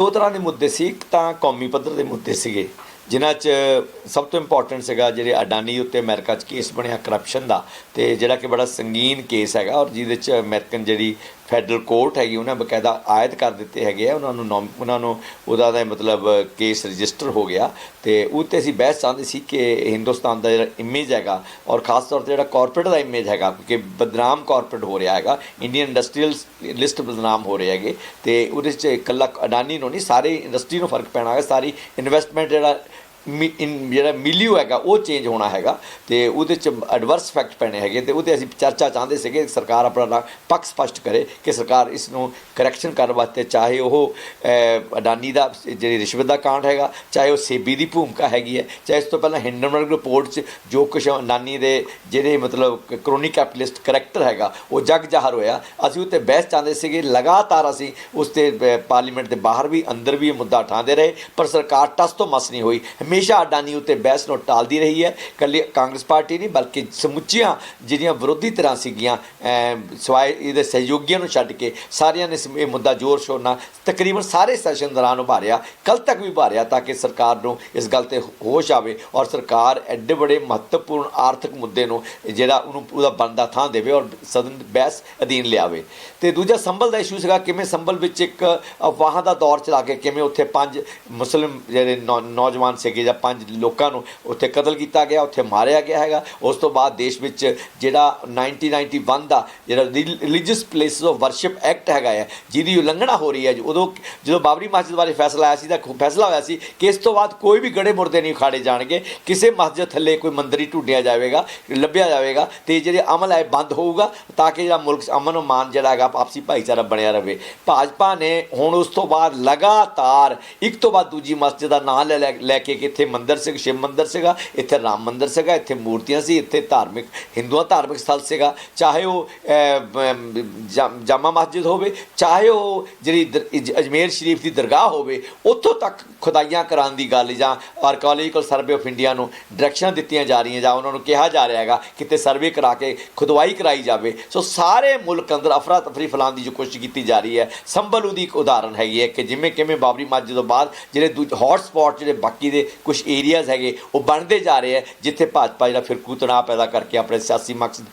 दो तरह के मुद्दे सी। एक तो कौमी पद्धर के मुद्दे सीगे जिन्हां च सब तो इंपॉर्टेंट सीगा जिहड़े अडानी उत्ते अमेरिका च केस बनिया करप्शन का, तो जिहड़ा कि बड़ा संगीन केस हैगा और जिहदे च अमेरिकन जिहड़ी फैडरल कोर्ट हैगी उन्हें बकायदा आयद कर दिते हैगे उन्होंने उहदा दा मतलब केस रजिस्टर हो गया। तो उत्ते असीं बहस चाहते सी कि हिंदुस्तान का जिहड़ा इमेज हैगा और खास तौर पर जिहड़ा कॉरपोरेट का इमेज हैगा कि बदनाम कॉरपोरेट हो रहा हैगा, इंडियन इंडस्ट्रीयल लिस्ट बदनाम हो रहे हैगे। तो उहदे च इकल्ला अडानी नूं नहीं सारी इंडस्ट्री नूं फर्क पैना है, सारी इन्वेस्टमेंट जिहड़ा ਜਿਹੜਾ ਮਿਲੀਓ ਹੈਗਾ ਉਹ ਚੇਂਜ ਹੋਣਾ ਹੈਗਾ ਤੇ ਉਹਦੇ 'ਚ ਐਡਵਰਸ ਇਫੈਕਟ ਪੈਣੇ ਹੈਗੇ। ਤੇ ਉਹਦੇ ਅਸੀਂ ਚਰਚਾ ਚਾਹੁੰਦੇ ਸੀਗੇ ਸਰਕਾਰ ਆਪਣਾ ਪੱਖ ਸਪਸ਼ਟ ਕਰੇ ਕਿ ਸਰਕਾਰ ਇਸ ਨੂੰ ਕਰੈਕਸ਼ਨ ਕਰਨ ਵਾਸਤੇ ਚਾਹੇ ਉਹ ਅਡਾਨੀ ਦਾ ਜਿਹੜੀ ਰਿਸ਼ਵਤ ਦਾ ਕਾਂਡ ਹੈਗਾ, ਚਾਹੇ ਉਹ ਸੇਬੀ ਦੀ ਭੂਮਿਕਾ ਹੈਗੀ ਹੈ, ਚਾਹੇ ਇਸ ਤੋਂ ਪਹਿਲਾਂ ਹਿੰਡਨਬਰਗ ਰਿਪੋਰਟ 'ਚ ਜੋ ਕੁਛ ਅਡਾਨੀ ਦੇ ਜਿਹੜੇ ਮਤਲਬ ਕਰੋਨੀ ਕੈਪੀਟਲਿਸਟ ਕਰੈਕਟਰ ਹੈਗਾ ਉਹ ਜਗ ਜ਼ਾਹਰ ਹੋਇਆ। ਅਸੀਂ ਉੱਤੇ ਬਹਿਸ ਚਾਹੁੰਦੇ ਸੀਗੇ, ਲਗਾਤਾਰ ਅਸੀਂ ਉਸ 'ਤੇ ਪਾਰਲੀਮੈਂਟ ਦੇ ਬਾਹਰ ਵੀ ਅੰਦਰ ਵੀ ਇਹ ਮੁੱਦਾ ਉਠਾਉਂਦੇ ਰਹੇ ਪਰ ਸਰਕਾਰ ਟਸ ਤੋਂ ਮਸ ਨਹੀਂ ਹੋਈ। हमेशा अडानी उत्ते बहस नूं टालदी रही है। कल्ली कांग्रेस पार्टी नहीं बल्कि समुचियां जिहड़ियां विरोधी धिरां सीगियां सिवाए इहदे सहयोगियों नूं छड्ड के सारियां ने ये मुद्दा जोर शोर नाल तकरीबन सारे सैशन दौरान उभारिया, कल तक भी उभारिया ताकि सरकार नूं इस गल ते होश आवे और सरकार एडे बड़े महत्वपूर्ण आर्थिक मुद्दे नूं जिहड़ा उहनूं उहदा बनदा थां देवे और सदन बहस अधीन लियावे। ते दूजा संभल दा इशू सीगा किवें संभल विच एक अफवाहां दा दौर चला के किवें उत्थे 5 मुस्लिम जिहड़े नौजवान ਸੀਗੇ ਜਾਂ 5 ਲੋਕਾਂ ਨੂੰ ਉੱਥੇ ਕਤਲ ਕੀਤਾ ਗਿਆ, ਉੱਥੇ ਮਾਰਿਆ ਗਿਆ ਹੈਗਾ। ਉਸ ਤੋਂ ਬਾਅਦ ਦੇਸ਼ ਵਿੱਚ ਜਿਹੜਾ 1991 ਦਾ ਜਿਹੜਾ religious places of worship act ਹੈਗਾ ਹੈ ਜਿਹਦੀ ਉਲੰਘਣਾ ਹੋ ਰਹੀ ਹੈ। ਉਦੋਂ ਜਦੋਂ ਬਾਬਰੀ ਮਸਜਿਦ ਬਾਰੇ ਫੈਸਲਾ ਆਇਆ ਸੀ ਤਾਂ ਫੈਸਲਾ ਹੋਇਆ ਸੀ ਕਿ ਇਸ ਤੋਂ ਬਾਅਦ ਕੋਈ ਵੀ ਗੜੇ ਮੁਰਦੇ ਨਹੀਂ ਉਖਾੜੇ ਜਾਣਗੇ, ਕਿਸੇ ਮਸਜਿਦ ਥੱਲੇ ਕੋਈ ਮੰਦਰ ਹੀ ਢੂੰਡਿਆ ਜਾਵੇਗਾ, ਲੱਭਿਆ ਜਾਵੇਗਾ ਅਤੇ ਜਿਹੜੇ ਅਮਲ ਹੈ ਬੰਦ ਹੋਊਗਾ ਤਾਂ ਕਿ ਜਿਹੜਾ ਮੁਲਕ ਅਮਨ ਮਾਨ ਜਿਹੜਾ ਹੈਗਾ ਆਪਸੀ ਭਾਈਚਾਰਾ ਬਣਿਆ ਰਹੇ। ਭਾਜਪਾ ਨੇ ਹੁਣ ਉਸ ਤੋਂ ਬਾਅਦ ਲਗਾਤਾਰ ਇੱਕ ਤੋਂ ਬਾਅਦ ਦੂਜੀ ਮਸਜਿਦ ਦਾ ਨਾਂ ਲੈ ਕੇ ਕਿ ਇੱਥੇ ਮੰਦਰ ਸੀ, शिव मंदिर ਸੀਗਾ, ਇੱਥੇ ਰਾਮ ਮੰਦਰ ਸੀਗਾ, ਇੱਥੇ ਮੂਰਤੀਆਂ ਸੀ, ਇੱਥੇ ਧਾਰਮਿਕ ਹਿੰਦੂਆਂ ਧਾਰਮਿਕ ਸਥਲ ਸੀਗਾ, ਚਾਹੇ ਉਹ ਜਾਮਾ ਮਸਜਿਦ ਹੋਵੇ, ਚਾਹੇ ਉਹ ਜਿਹੜੀ ਅਜਮੇਰ ਸ਼ਰੀਫ ਦੀ ਦਰਗਾਹ ਹੋਵੇ, ਉੱਥੋਂ ਤੱਕ ਖੁਦਾਈਆਂ ਕਰਾਉਣ ਦੀ ਗੱਲ ਜਾਂ ਆਰਕੀਓਲੋਜੀਕਲ ਸਰਵੇ ਆਫ ਇੰਡੀਆ ਨੂੰ ਡਾਇਰੈਕਸ਼ਨਾਂ ਦਿੱਤੀਆਂ ਜਾ ਰਹੀਆਂ ਜਾਂ ਉਹਨਾਂ ਨੂੰ ਕਿਹਾ ਜਾ ਰਿਹਾ ਹੈਗਾ ਕਿਤੇ ਸਰਵੇ ਕਰਾ ਕੇ ਖੁਦਵਾਈ ਕਰਾਈ ਜਾਵੇ। ਸੋ ਸਾਰੇ ਮੁਲਕ ਅੰਦਰ ਅਫਰਾ ਤਫਰੀ ਫੈਲਾਉਣ ਦੀ ਜੋ ਕੋਸ਼ਿਸ਼ ਕੀਤੀ ਜਾ ਰਹੀ ਹੈ। ਸੰਭਲ ਉਹਦੀ ਇੱਕ ਉਦਾਹਰਨ ਹੈਗੀ ਹੈ ਕਿ ਜਿਵੇਂ ਕਿਵੇਂ ਬਾਬਰੀ ਮਸਜਿਦ ਤੋਂ ਬਾਅਦ ਜਿਹੜੇ ਹੌਟ ਸਪੌਟ ਜਿਹੜੇ ਬਾਕੀ ਦੇ ਕੁਛ ਏਰੀਆਜ਼ ਹੈਗੇ ਉਹ ਬਣਦੇ ਜਾ ਰਹੇ ਹੈ ਜਿੱਥੇ ਭਾਜਪਾ ਜਿਹੜਾ ਫਿਰਕੂ ਤਣਾਅ ਪੈਦਾ ਕਰਕੇ ਆਪਣੇ ਸਿਆਸੀ ਮਕਸਦ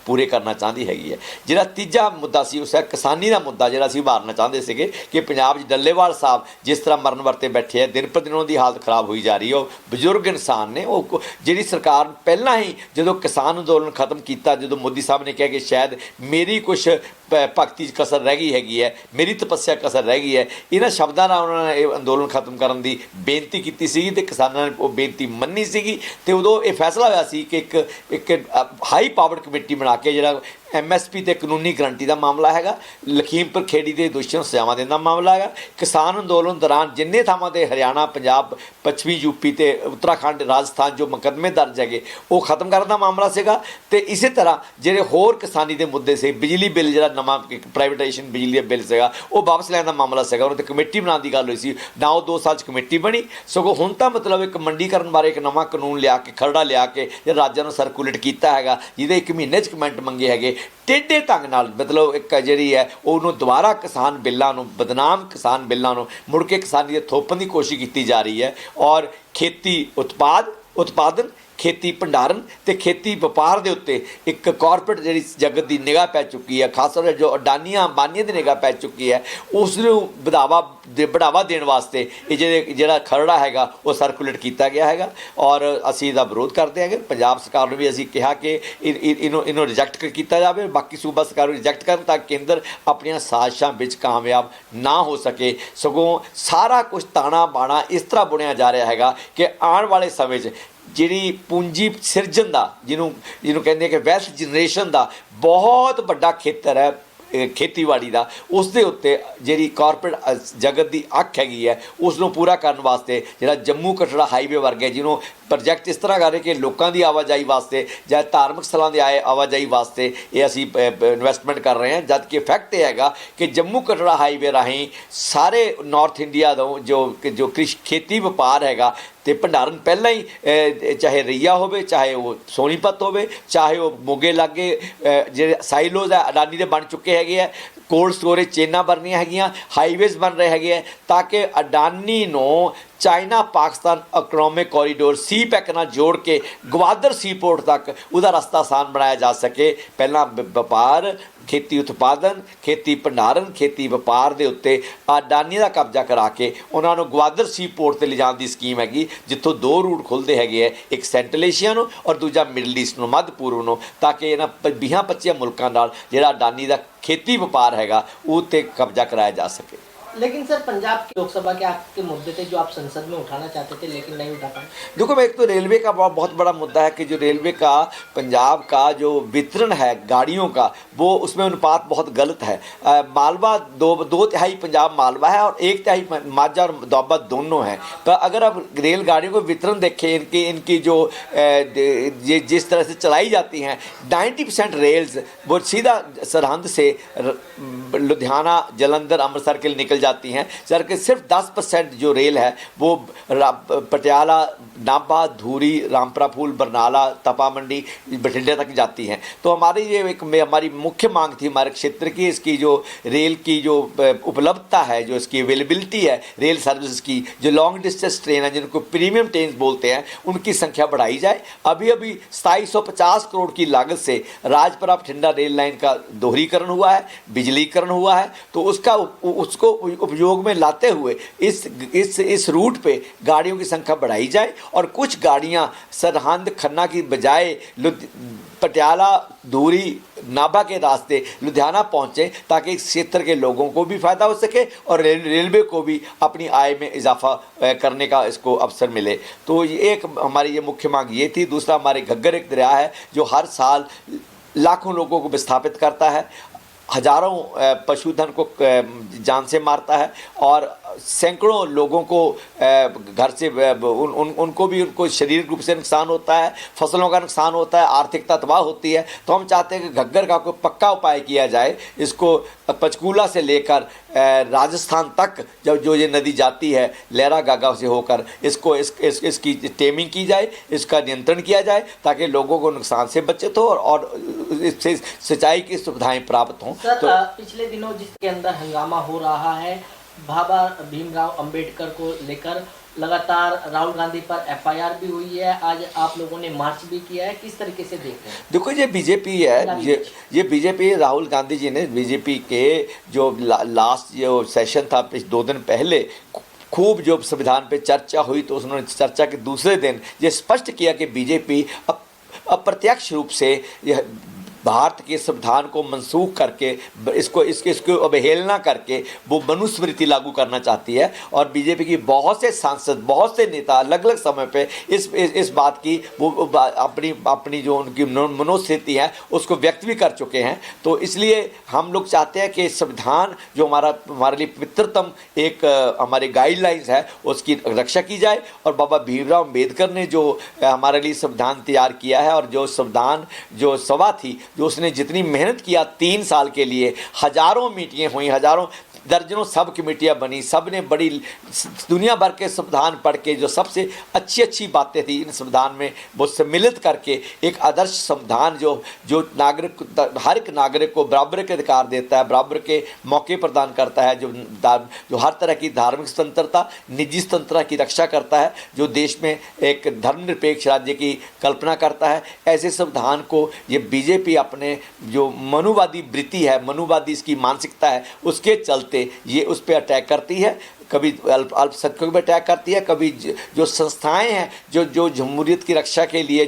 ਪੂਰੇ ਕਰਨਾ ਚਾਹੁੰਦੀ ਹੈਗੀ ਹੈ। ਜਿਹੜਾ ਤੀਜਾ ਮੁੱਦਾ ਸੀ ਉਸ ਹੈ ਕਿਸਾਨੀ ਦਾ ਮੁੱਦਾ ਜਿਹੜਾ ਅਸੀਂ ਉਭਾਰਨਾ ਚਾਹੁੰਦੇ ਸੀਗੇ ਕਿ ਪੰਜਾਬ 'ਚ ਡੱਲੇਵਾਲ ਸਾਹਿਬ ਜਿਸ ਤਰ੍ਹਾਂ ਮਰਨ ਵਰਤੇ ਬੈਠੇ ਹੈ, ਦਿਨ ਪਰ ਦਿਨ ਉਹਨਾਂ ਦੀ ਹਾਲਤ ਖਰਾਬ ਹੋਈ ਜਾ ਰਹੀ ਹੈ। ਉਹ ਬਜ਼ੁਰਗ ਇਨਸਾਨ ਨੇ, ਉਹ ਜਿਹੜੀ ਸਰਕਾਰ ਪਹਿਲਾਂ ਹੀ ਜਦੋਂ ਕਿਸਾਨ ਅੰਦੋਲਨ ਖਤਮ ਕੀਤਾ, ਜਦੋਂ ਮੋਦੀ ਸਾਹਿਬ ਨੇ ਕਿਹਾ ਕਿ ਸ਼ਾਇਦ ਮੇਰੀ ਕੁਛ ਭਗਤੀ 'ਚ ਕਸਰ ਰਹਿ ਗਈ ਹੈਗੀ ਹੈ, ਮੇਰੀ ਤਪੱਸਿਆ ਕਸਰ ਰਹਿ ਗਈ ਹੈ, ਇਹਨਾਂ ਸ਼ਬਦਾਂ ਨਾਲ ਉਹਨਾਂ ਨੇ ਇਹ ਅੰਦੋਲਨ ਖਤਮ ਕਰਨ ਦੀ ਬੇਨਤੀ ਕੀਤੀ ਸੀਗੀ ਅਤੇ ਕਿਸਾਨਾਂ ਨੇ ਉਹ ਬੇਨਤੀ ਮੰਨੀ ਸੀਗੀ। ਅਤੇ ਉਦੋਂ ਇਹ ਫੈਸਲਾ ਹੋਇਆ ਸੀ ਕਿ ਇੱਕ ਹਾਈ ਪਾਵਰਡ ਕਮੇਟੀ ਬਣਾ ਕੇ ਜਿਹੜਾ MSP ਤੇ ਕਾਨੂੰਨੀ ਗਰੰਟੀ ਦਾ ਮਾਮਲਾ ਹੈਗਾ, ਲਖੀਮਪੁਰ ਖੇੜੀ ਦੇ ਦੋਸ਼ੀਆਂ ਨੂੰ ਸਜ਼ਾਵਾਂ ਦੇਣ ਦਾ ਮਾਮਲਾ ਹੈਗਾ, ਕਿਸਾਨ ਅੰਦੋਲਨ ਦੌਰਾਨ ਜਿੰਨੇ ਥਾਵਾਂ 'ਤੇ ਹਰਿਆਣਾ, ਪੰਜਾਬ, ਪੱਛਮੀ ਯੂਪੀ ਅਤੇ ਉੱਤਰਾਖੰਡ, ਰਾਜਸਥਾਨ ਜੋ ਮੁਕੱਦਮੇ ਦਰਜ ਹੈਗੇ ਉਹ ਖਤਮ ਕਰਨ ਦਾ ਮਾਮਲਾ ਸੀਗਾ। ਅਤੇ ਇਸੇ ਤਰ੍ਹਾਂ ਜਿਹੜੇ ਹੋਰ ਕਿਸਾਨੀ ਦੇ ਮੁੱਦੇ ਸੀ, ਬਿਜਲੀ ਬਿੱਲ ਜਿਹੜਾ ਨਵਾਂ ਪ੍ਰਾਈਵੇਟਾਈਜੇਸ਼ਨ ਬਿਜਲੀ ਦਾ ਬਿੱਲ ਸੀਗਾ ਉਹ ਵਾਪਸ ਲੈਣ ਦਾ ਮਾਮਲਾ ਸੀਗਾ, ਉਹਨਾਂ 'ਤੇ ਕਮੇਟੀ ਬਣਾਉਣ ਦੀ ਗੱਲ ਹੋਈ ਸੀ ਨਾ। ਉਹ 2 ਸਾਲ 'ਚ ਕਮੇਟੀ ਬਣੀ, ਸਗੋਂ ਹੁਣ ਤਾਂ ਮਤਲਬ ਇੱਕ ਮੰਡੀਕਰਨ ਬਾਰੇ ਇੱਕ ਨਵਾਂ ਕਾਨੂੰਨ ਲਿਆ ਕੇ ਖਰੜਾ ਲਿਆ ਕੇ ਰਾਜਾਂ ਨੂੰ ਸਰਕੂਲੇਟ ਕੀਤਾ ਹੈਗਾ ਜਿਹਦੇ 1 ਮਹੀਨੇ 'ਚ ਕਮੈਂਟ ਮੰਗੇ ਹੈਗੇ। ਟੇਢੇ ਢੰਗ ਨਾਲ ਮਤਲਬ ਇੱਕ ਜਿਹੜੀ ਹੈ ਉਹਨੂੰ ਦੁਬਾਰਾ ਕਿਸਾਨ ਬਿੱਲਾਂ ਨੂੰ, ਬਦਨਾਮ ਕਿਸਾਨ ਬਿੱਲਾਂ ਨੂੰ ਮੁੜ ਕੇ ਕਿਸਾਨੀ ਦੇ ਥੋਪਣ ਦੀ ਕੋਸ਼ਿਸ਼ ਕੀਤੀ ਜਾ ਰਹੀ ਹੈ। ਔਰ ਖੇਤੀ ਉਤਪਾਦਨ, ਖੇਤੀ ਭੰਡਾਰਨ ਅਤੇ ਖੇਤੀ ਵਪਾਰ ਦੇ ਉੱਤੇ ਇੱਕ ਕਾਰਪੋਰੇਟ ਜਿਹੜੀ ਜਗਤ ਦੀ ਨਿਗਾਹ ਪੈ ਚੁੱਕੀ ਹੈ, ਖਾਸ ਤੌਰ 'ਤੇ ਜੋ ਅਡਾਨੀਆਂ ਅੰਬਾਨੀਆਂ ਦੀ ਨਿਗਾਹ ਪੈ ਚੁੱਕੀ ਹੈ, ਉਸ ਨੂੰ ਬੜਾਵਾ ਦੇਣ ਵਾਸਤੇ ਇਹ ਜਿਹੜਾ ਖਰੜਾ ਹੈਗਾ ਉਹ ਸਰਕੂਲੇਟ ਕੀਤਾ ਗਿਆ ਹੈਗਾ। ਔਰ ਅਸੀਂ ਇਹਦਾ ਵਿਰੋਧ ਕਰਦੇ ਹੈਗੇ। ਪੰਜਾਬ ਸਰਕਾਰ ਨੂੰ ਵੀ ਅਸੀਂ ਕਿਹਾ ਕਿ ਇਹਨੂੰ ਰਿਜੈਕਟ ਕੀਤਾ ਜਾਵੇ, ਬਾਕੀ ਸੂਬਾ ਸਰਕਾਰ ਨੂੰ ਰਿਜੈਕਟ ਕਰਨ ਤਾਂ ਕੇਂਦਰ ਆਪਣੀਆਂ ਸਾਜ਼ਿਸ਼ਾਂ ਵਿੱਚ ਕਾਮਯਾਬ ਨਾ ਹੋ ਸਕੇ। ਸਗੋਂ ਸਾਰਾ ਕੁਛ ਤਾਣਾ ਬਾਣਾ ਇਸ ਤਰ੍ਹਾਂ ਬੁਣਿਆ ਜਾ ਰਿਹਾ ਹੈਗਾ ਕਿ ਆਉਣ ਵਾਲੇ ਸਮੇਂ 'ਚ ਜਿਹੜੀ ਪੂੰਜੀ ਸਿਰਜਣ ਦਾ ਜਿਹਨੂੰ ਕਹਿੰਦੇ ਕਿ ਵੈਲਥ ਜਨਰੇਸ਼ਨ ਦਾ ਬਹੁਤ ਵੱਡਾ ਖੇਤਰ ਹੈ ਖੇਤੀਬਾੜੀ ਦਾ, ਉਸ ਦੇ ਉੱਤੇ ਜਿਹੜੀ ਕਾਰਪੋਰੇਟ ਜਗਤ ਦੀ ਅੱਖ ਹੈਗੀ ਹੈ ਉਸ ਨੂੰ ਪੂਰਾ ਕਰਨ ਵਾਸਤੇ ਜਿਹੜਾ ਜੰਮੂ ਕਟੜਾ ਹਾਈਵੇ ਵਰਗੇ ਜਿਹਨੂੰ ਪ੍ਰੋਜੈਕਟ ਇਸ ਤਰ੍ਹਾਂ ਕਰ ਰਹੇ ਕਿ ਲੋਕਾਂ ਦੀ ਆਵਾਜਾਈ ਵਾਸਤੇ ਜਾਂ ਧਾਰਮਿਕ ਸਥਲਾਂ ਦੀ ਆਵਾਜਾਈ ਵਾਸਤੇ ਇਹ ਅਸੀਂ ਇਨਵੈਸਟਮੈਂਟ ਕਰ ਰਹੇ ਹਾਂ। ਜਦ ਕਿ ਫੈਕਟ ਇਹ ਹੈਗਾ ਕਿ ਜੰਮੂ ਕਟੜਾ ਹਾਈਵੇ ਰਾਹੀਂ ਸਾਰੇ ਨਾਰਥ ਇੰਡੀਆ ਤੋਂ ਜੋ ਖੇਤੀ ਵਪਾਰ ਹੈਗਾ ਅਤੇ ਭੰਡਾਰਨ ਪਹਿਲਾਂ ਹੀ ਚਾਹੇ ਰਈਆ ਹੋਵੇ, ਚਾਹੇ ਉਹ ਸੋਨੀਪਤ ਹੋਵੇ, ਚਾਹੇ ਉਹ ਮੋਗੇ ਲਾਗੇ ਜਿਹੜੇ ਸਾਈਲੋਜ਼ ਹੈ ਅਡਾਨੀ ਦੇ ਬਣ ਚੁੱਕੇ ਹੈਗੇ ਹੈ, ਕੋਲਡ ਸਟੋਰੇਜ ਚੇਨਾਂ ਬਣਨੀਆਂ ਹੈਗੀਆਂ, ਹਾਈਵੇਜ਼ ਬਣ ਰਹੇ ਹੈਗੇ ਹੈ ਤਾਂ ਕਿ ਅਡਾਨੀ ਨੂੰ ਚਾਈਨਾ ਪਾਕਿਸਤਾਨ ਇਕਨੋਮਿਕ ਕੋਰੀਡੋਰ ਸੀ ਪੈਕ ਨਾਲ ਜੋੜ ਕੇ ਗਵਾਦਰ ਸੀਪੋਰਟ ਤੱਕ ਉਹਦਾ ਰਸਤਾ ਆਸਾਨ ਬਣਾਇਆ ਜਾ ਸਕੇ। ਪਹਿਲਾਂ ਵਪਾਰ, ਖੇਤੀ ਉਤਪਾਦਨ, ਖੇਤੀ ਭੰਡਾਰਨ, ਖੇਤੀ ਵਪਾਰ ਦੇ ਉੱਤੇ ਅਡਾਨੀ ਦਾ ਕਬਜ਼ਾ ਕਰਾ ਕੇ ਉਹਨਾਂ ਨੂੰ ਗਵਾਦਰ ਸੀਪੋਰਟ 'ਤੇ ਲਿਜਾਣ ਦੀ ਸਕੀਮ ਹੈਗੀ, ਜਿੱਥੋਂ 2 ਰੂਟ ਖੁੱਲ੍ਹਦੇ ਹੈਗੇ ਹੈ, ਇੱਕ ਸੈਂਟਰਲ ਏਸ਼ੀਆ ਨੂੰ ਔਰ ਦੂਜਾ ਮਿਡਲ ਈਸਟ ਨੂੰ, ਮੱਧ ਪੂਰਬ ਨੂੰ, ਤਾਂ ਕਿ ਇਹਨਾਂ 20-25 ਮੁਲਕਾਂ ਨਾਲ ਜਿਹੜਾ ਅਡਾਨੀ ਦਾ ਖੇਤੀ ਵਪਾਰ हैगा वो ते कब्जा कराया जा सके। लेकिन सर पंजाब की लोकसभा के आपके मुद्दे थे जो आप संसद में उठाना चाहते थे लेकिन नहीं उठा पाए। देखो, एक तो रेलवे का बहुत बड़ा मुद्दा है कि जो रेलवे का पंजाब का जो वितरण है गाड़ियों का, वो उसमें अनुपात बहुत गलत है। मालवा दो तिहाई पंजाब मालवा है और 1 तिहाई माझा और दोआबा दोनों हैं। तो अगर आप रेलगाड़ियों को वितरण देखें, इनकी जो जिस तरह से चलाई जाती हैं, 90% रेल्स वो सीधा सरहद से लुधियाना, जलंधर, अमृतसर के लिए निकल जाती हैं, जबकि सिर्फ 10% जो रेल है वो पटियाला, नाभा, धूरी, रामपुरा फूल, बरनाला, तपा मंडी, बठिंडे तक जाती हैं। तो हमारी ये हमारी मुख्य मांग थी हमारे क्षेत्र की, इसकी जो रेल की जो उपलब्धता है, जो इसकी अवेलेबिलिटी है रेल सर्विस की, जो लॉन्ग डिस्टेंस ट्रेन है जिनको प्रीमियम ट्रेन बोलते हैं, उनकी संख्या बढ़ाई जाए। अभी 2750 करोड़ की लागत से राजपुरा बठिंडा रेल लाइन का दोहरीकरण हुआ है, बिजलीकरण हुआ है, तो उसको उपयोग में लाते हुए इस रूट पे गाड़ियों की संख्या बढ़ाई जाए और कुछ गाड़ियां सरहंद खन्ना की बजाय पटियाला, धूरी, नाभा के रास्ते लुधियाना पहुँचें, ताकि इस क्षेत्र के लोगों को भी फ़ायदा हो सके और रेलवे को भी अपनी आय में इजाफा करने का इसको अवसर मिले। तो ये एक हमारी ये मुख्य मांग ये थी। दूसरा, हमारे घग्गर एक दरिया है जो हर साल लाखों लोगों को विस्थापित करता है, हजारों पशुधन को जान से मारता है और सैकड़ों लोगों को घर से उनको भी उनको शारीरिक रूप से नुकसान होता है, फसलों का नुकसान होता है, आर्थिकता तबाह होती है। तो हम चाहते हैं कि घग्गर का कोई पक्का उपाय किया जाए। इसको पंचकूला से लेकर राजस्थान तक जब जो ये नदी जाती है लहरा गागा से होकर, इसकी टेमिंग की जाए, इसका नियंत्रण किया जाए, ताकि लोगों को नुकसान से बचत हो और इससे सिंचाई की सुविधाएं प्राप्त हों। सर, तो पिछले दिनों जिसके अंदर हंगामा हो रहा है बाबा भीमराव अंबेडकर को लेकर, लगातार राहुल गांधी पर एफआईआर भी हुई है, आज आप लोगों ने मार्च भी किया है, किस तरीके से देखते हैं? देखो, ये बीजेपी है, ये बीजेपी, राहुल गांधी जी ने बीजेपी के जो लास्ट जो सेशन था 2 दिन पहले खूब जो संविधान पे चर्चा हुई, तो उन्होंने चर्चा के दूसरे दिन ये स्पष्ट किया कि बीजेपी अप्रत्यक्ष रूप से भारत के संविधान को मनसूख करके इसको अवहेलना करके वो मनुस्मृति लागू करना चाहती है। और बीजेपी की बहुत से सांसद, बहुत से नेता अलग अलग समय पे इस बात की वो अपनी जो उनकी मनोस्थिति है उसको व्यक्त भी कर चुके हैं। तो इसलिए हम लोग चाहते हैं कि संविधान जो हमारे लिए पवित्रतम एक हमारे गाइडलाइंस है उसकी रक्षा की जाए। और बाबा भीमराव अम्बेडकर ने जो हमारे लिए संविधान तैयार किया है और जो संविधान जो सभा थी, जो उसने जितनी मेहनत किया 3 साल के लिए, हजारों मीटिंगें हुई, हजारों दर्जनों सब कमेटियाँ बनी, सब ने बड़ी दुनिया भर के संविधान पढ़ के जो सबसे अच्छी बातें थी इन संविधान में वो सम्मिलित करके एक आदर्श संविधान जो नागरिक, हर एक नागरिक को बराबर के अधिकार देता है, बराबर के मौके प्रदान करता है, जो हर तरह की धार्मिक स्वतंत्रता, निजी स्वतंत्रता की रक्षा करता है, जो देश में एक धर्मनिरपेक्ष राज्य की कल्पना करता है। ऐसे संविधान को ये बीजेपी अपने जो मनुवादी वृत्ति है, मनुवादी इसकी मानसिकता है, उसके चलते ये उस पर अटैक करती है। कभी अल्पसंख्यकों पर अटैक करती है, कभी जो संस्थाएं हैं जो जमहूरियत की रक्षा के लिए,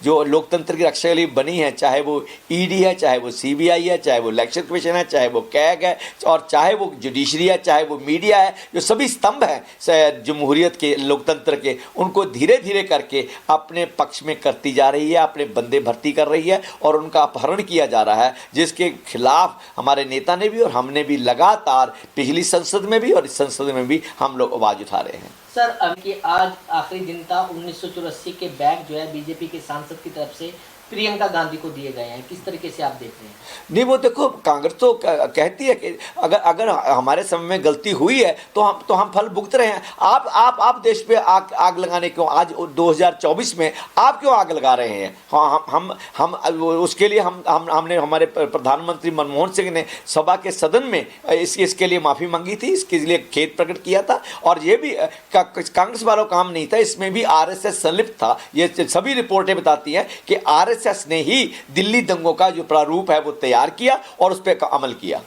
जो लोकतंत्र की रक्षा के लिए बनी है, चाहे वो ईडी है, चाहे वो सीबीआई है, चाहे वो इलेक्शन कमीशन है, चाहे वो कैग है, और चाहे वो जुडिशरी है, चाहे वो मीडिया है, जो सभी स्तंभ हैं जमहूरियत के, लोकतंत्र के, उनको धीरे धीरे करके अपने पक्ष में करती जा रही है, अपने बंदे भर्ती कर रही है और उनका अपहरण किया जा रहा है, जिसके खिलाफ हमारे नेता ने भी और हमने भी लगातार पिछली संसद में भी और इस संसद में भी हम लोग आवाज उठा रहे हैं। सर, अब कि आज आखिरी दिन था, 1984 के बैग जो है बीजेपी के सांसद की तरफ से प्रियंका गांधी को दिए गए हैं, किस तरीके से आप देख रहे हैं? नहीं, वो देखो, कांग्रेस तो कहती है कि अगर हमारे समय में गलती हुई है तो हम फल भुगत रहे हैं। आप देश पे आग लगाने क्यों, आज 2024 में आप क्यों आग लगा रहे हैं? हाँ, हम उसके लिए हमने हमारे प्रधानमंत्री मनमोहन सिंह ने सभा के सदन में इसके लिए माफ़ी मांगी थी, इसके लिए खेद प्रकट किया था। और ये भी कांग्रेस वालों का काम नहीं था, इसमें भी आरएसएस संलिप्त था। ये सभी रिपोर्टें बताती हैं कि आरएसएस ने ही दिल्ली दंगों का जो प्रारूप है वो तैयार किया और उस पर अमल किया।